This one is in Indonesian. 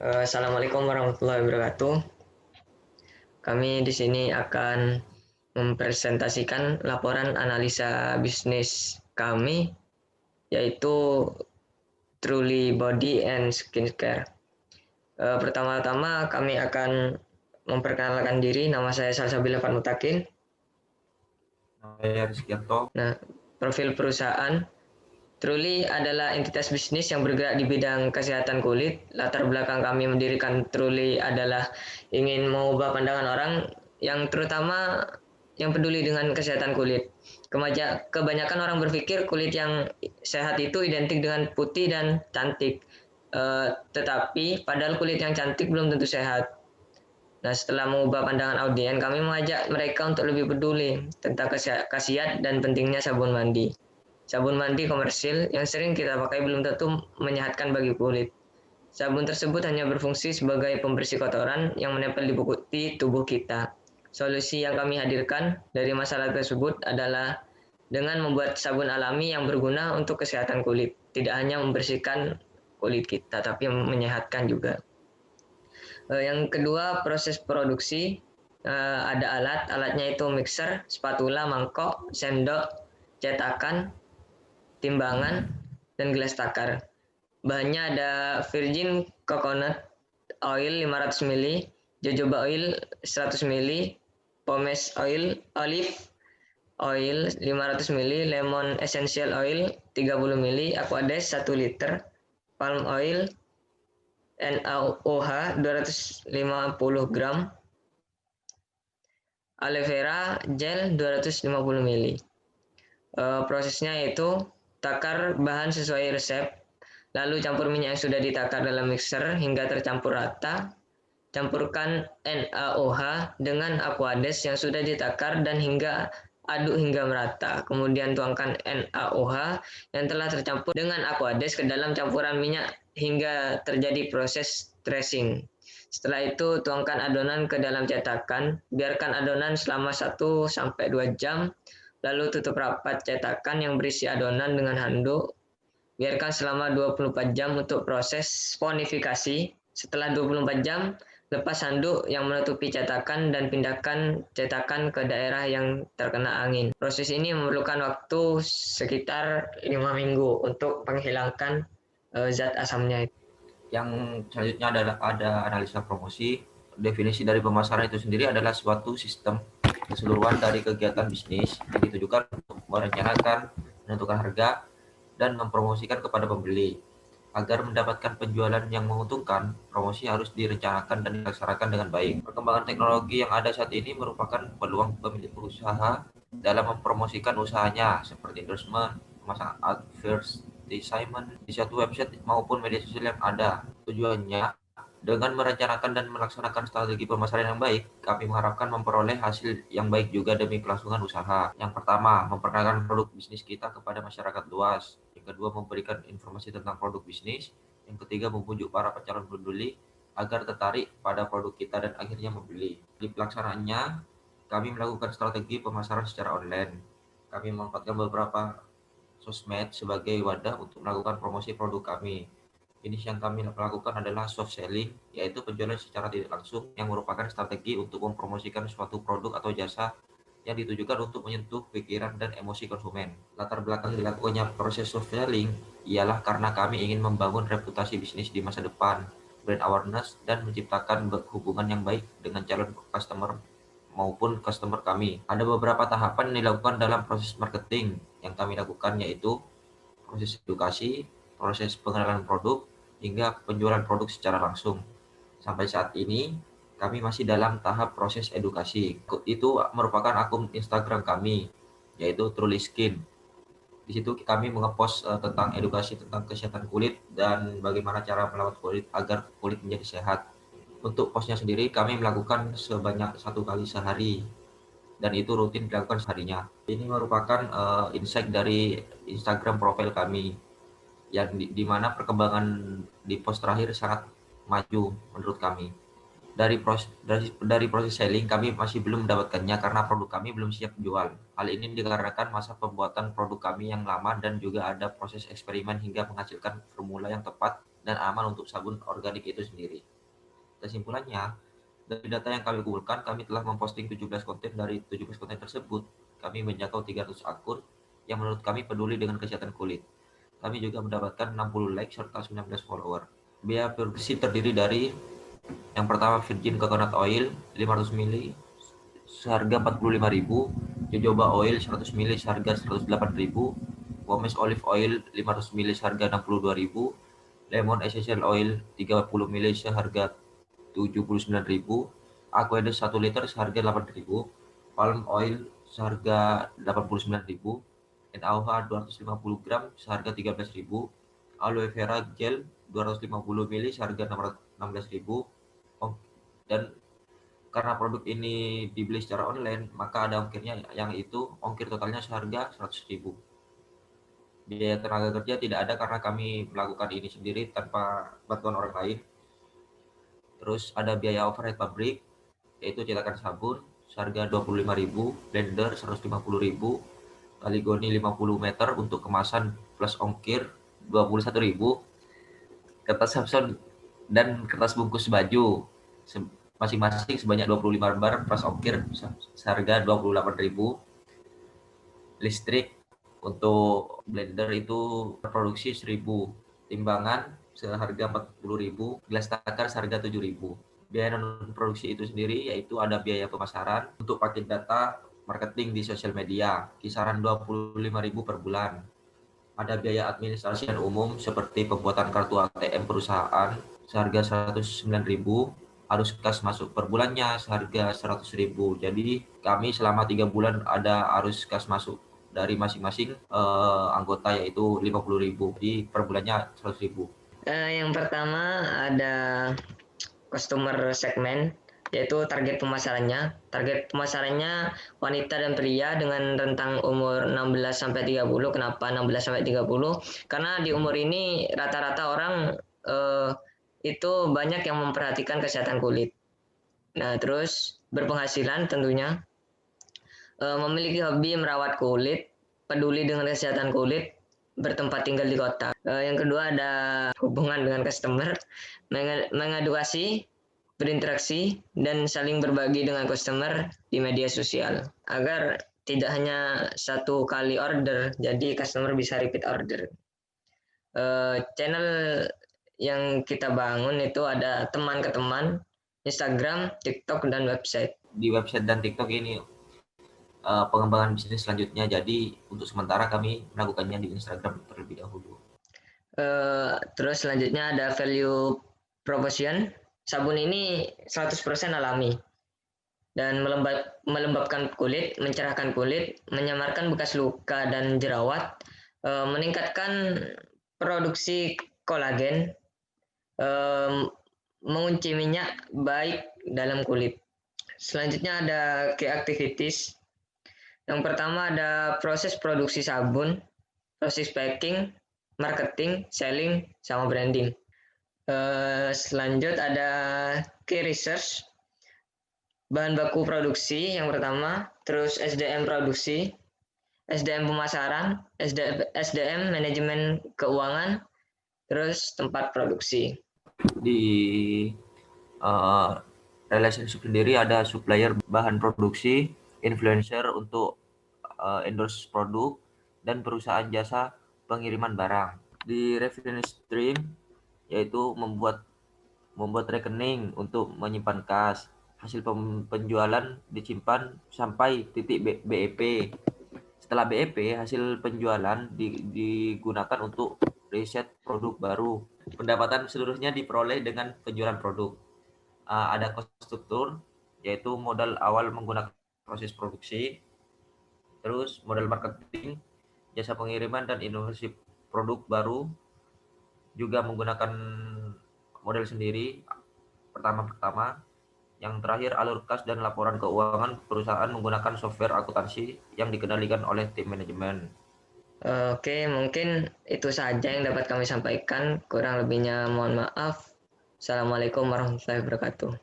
Assalamualaikum warahmatullahi wabarakatuh. Kami di sini akan mempresentasikan laporan analisa bisnis kami, yaitu Truly Body and Skincare. Pertama-tama kami akan memperkenalkan diri. Nama saya Salsabila Fatmutakin. Saya Rizkyanto. Nah, profil perusahaan Truly adalah entitas bisnis yang bergerak di bidang kesehatan kulit. Latar belakang kami mendirikan Truly adalah ingin mengubah pandangan orang yang terutama yang peduli dengan kesehatan kulit. Kebanyakan orang berpikir kulit yang sehat itu identik dengan putih dan cantik. Tetapi padahal kulit yang cantik belum tentu sehat. Nah, setelah mengubah pandangan audien, kami mengajak mereka untuk lebih peduli tentang khasiat dan pentingnya sabun mandi. Sabun mandi komersil yang sering kita pakai belum tentu menyehatkan bagi kulit. Sabun tersebut hanya berfungsi sebagai pembersih kotoran yang menempel di tubuh kita. Solusi yang kami hadirkan dari masalah tersebut adalah dengan membuat sabun alami yang berguna untuk kesehatan kulit. Tidak hanya membersihkan kulit kita, tapi menyehatkan juga. Yang kedua, proses produksi. Ada alatnya itu mixer, spatula, mangkok, sendok, cetakan, timbangan, dan gelas takar. Bahannya ada virgin coconut oil 500 ml, jojoba oil 100 ml, pomace oil, olive oil 500 ml, lemon essential oil 30 ml, aquades 1 liter, palm oil NaOH 250 gram, aloe vera gel 250 ml. Prosesnya yaitu takar bahan sesuai resep, lalu campur minyak yang sudah ditakar dalam mixer hingga tercampur rata. Campurkan NaOH dengan aquades yang sudah ditakar dan aduk hingga merata. Kemudian tuangkan NaOH yang telah tercampur dengan aquades ke dalam campuran minyak hingga terjadi proses tracing. Setelah itu tuangkan adonan ke dalam cetakan, biarkan adonan selama 1-2 jam, lalu tutup rapat cetakan yang berisi adonan dengan handuk. Biarkan selama 24 jam untuk proses sponifikasi. Setelah 24 jam, lepas handuk yang menutupi cetakan dan pindahkan cetakan ke daerah yang terkena angin. Proses ini memerlukan waktu sekitar 5 minggu untuk menghilangkan zat asamnya. Yang selanjutnya adalah ada analisa promosi. Definisi dari pemasaran itu sendiri adalah suatu sistem keseluruhan dari kegiatan bisnis yang ditujukan untuk merencanakan, menentukan harga, dan mempromosikan kepada pembeli. Agar mendapatkan penjualan yang menguntungkan, promosi harus direncanakan dan dilaksanakan dengan baik. Perkembangan teknologi yang ada saat ini merupakan peluang pemilik usaha dalam mempromosikan usahanya, seperti endorsement, pemasangan advertisement di suatu website maupun media sosial yang ada. Tujuannya, dengan merencanakan dan melaksanakan strategi pemasaran yang baik, kami mengharapkan memperoleh hasil yang baik juga demi kelangsungan usaha. Yang pertama, memperkenalkan produk bisnis kita kepada masyarakat luas. Yang kedua, memberikan informasi tentang produk bisnis. Yang ketiga, membujuk para calon pembeli agar tertarik pada produk kita dan akhirnya membeli. Di pelaksanaannya, kami melakukan strategi pemasaran secara online. Kami memanfaatkan beberapa sosmed sebagai wadah untuk melakukan promosi produk kami. Jenis yang kami lakukan adalah soft selling, yaitu penjualan secara tidak langsung yang merupakan strategi untuk mempromosikan suatu produk atau jasa yang ditujukan untuk menyentuh pikiran dan emosi konsumen. Latar belakang dilakukannya proses soft selling ialah karena kami ingin membangun reputasi bisnis di masa depan, brand awareness, dan menciptakan hubungan yang baik dengan calon customer maupun customer kami. Ada beberapa tahapan yang dilakukan dalam proses marketing yang kami lakukan, yaitu proses edukasi, proses pengenalan produk, hingga penjualan produk secara langsung. Sampai saat ini, kami masih dalam tahap proses edukasi. Itu merupakan akun Instagram kami, yaitu Truly Skin. Di situ kami mengepost tentang edukasi tentang kesehatan kulit dan bagaimana cara merawat kulit agar kulit menjadi sehat. Untuk postnya sendiri, kami melakukan sebanyak 1 kali sehari, dan itu rutin dilakukan seharinya. Ini merupakan insight dari Instagram profil kami yang di mana perkembangan di post terakhir sangat maju menurut kami. Dari proses selling kami masih belum mendapatkannya karena produk kami belum siap jual. Hal ini dikarenakan masa pembuatan produk kami yang lama dan juga ada proses eksperimen hingga menghasilkan formula yang tepat dan aman untuk sabun organik itu sendiri. Kesimpulannya, dari data yang kami kumpulkan, kami telah memposting 17 konten. Dari 17 konten tersebut, kami menjangkau 300 akun yang menurut kami peduli dengan kesehatan kulit. Kami juga mendapatkan 60 like serta 19 follower. Biaya produksi terdiri dari yang pertama virgin coconut oil 500 ml seharga 45.000, jojoba oil 100 ml seharga 108.000, pomace olive oil 500 ml seharga 62.000, lemon essential oil 30 ml seharga 79.000, Aqueduct 1 liter seharga 8.000, palm oil seharga 89.000, NaOH 250 gram seharga 13.000, aloe vera gel 250 ml seharga 16.000, dan karena produk ini dibeli secara online, maka ada ongkirnya, yang itu ongkir totalnya seharga 100.000. Biaya tenaga kerja tidak ada karena kami melakukan ini sendiri tanpa bantuan orang lain. Terus ada biaya overhead pabrik, yaitu cetakan sabun seharga 25.000, blender 150.000, kaligoni 50 meter untuk kemasan plus ongkir 21.000, kertas Samsung dan kertas bungkus baju masing-masing sebanyak 25 lembar plus ongkir seharga 28.000. Listrik untuk blender itu produksi 1.000, timbangan seharga 40.000, gelas takar seharga 7.000. Biaya non produksi itu sendiri yaitu ada biaya pemasaran untuk paket data marketing di sosial media kisaran 25.000 per bulan. Ada biaya administrasi dan umum seperti pembuatan kartu ATM perusahaan seharga 109.000, arus kas masuk per bulannya seharga 100.000. Jadi kami selama 3 bulan ada arus kas masuk dari masing-masing anggota yaitu 50.000. Jadi per bulannya 100.000. Yang pertama ada customer segment, yaitu target pemasarannya. Target pemasarannya wanita dan pria dengan rentang umur 16 sampai 30. Kenapa 16 sampai 30? Karena di umur ini rata-rata orang itu banyak yang memperhatikan kesehatan kulit. Nah, terus berpenghasilan tentunya, memiliki hobi merawat kulit, peduli dengan kesehatan kulit, bertempat tinggal di kota. Yang kedua ada hubungan dengan customer, mengedukasi, berinteraksi, dan saling berbagi dengan customer di media sosial agar tidak hanya satu kali order, jadi customer bisa repeat order. Channel yang kita bangun itu ada teman ke teman, Instagram, TikTok, dan website. Di website dan TikTok ini pengembangan bisnis selanjutnya. Jadi untuk sementara kami melakukannya di Instagram terlebih dahulu. Terus selanjutnya ada value proposition. Sabun ini 100% alami dan melembabkan kulit, mencerahkan kulit, menyamarkan bekas luka dan jerawat, meningkatkan produksi kolagen, mengunci minyak baik dalam kulit. Selanjutnya ada key activities. Yang pertama ada proses produksi sabun, proses packing, marketing, selling, sama branding. Selanjut ada key research, bahan baku produksi yang pertama, terus SDM produksi, SDM pemasaran, SDM manajemen keuangan, terus tempat produksi. Di relationship sendiri ada supplier bahan produksi, influencer untuk endorse produk, dan perusahaan jasa pengiriman barang. Di revenue stream yaitu membuat rekening untuk menyimpan kas. Hasil penjualan disimpan sampai titik BEP. Setelah BEP, hasil penjualan digunakan untuk riset produk baru. Pendapatan seluruhnya diperoleh dengan penjualan produk. Ada cost struktur, yaitu modal awal menggunakan proses produksi, terus modal marketing, jasa pengiriman, dan inovasi produk baru juga menggunakan model sendiri pertama. Yang terakhir alur kas dan laporan keuangan perusahaan menggunakan software akuntansi yang dikendalikan oleh tim manajemen. Oke, mungkin itu saja yang dapat kami sampaikan. Kurang lebihnya mohon maaf. Assalamualaikum warahmatullahi wabarakatuh.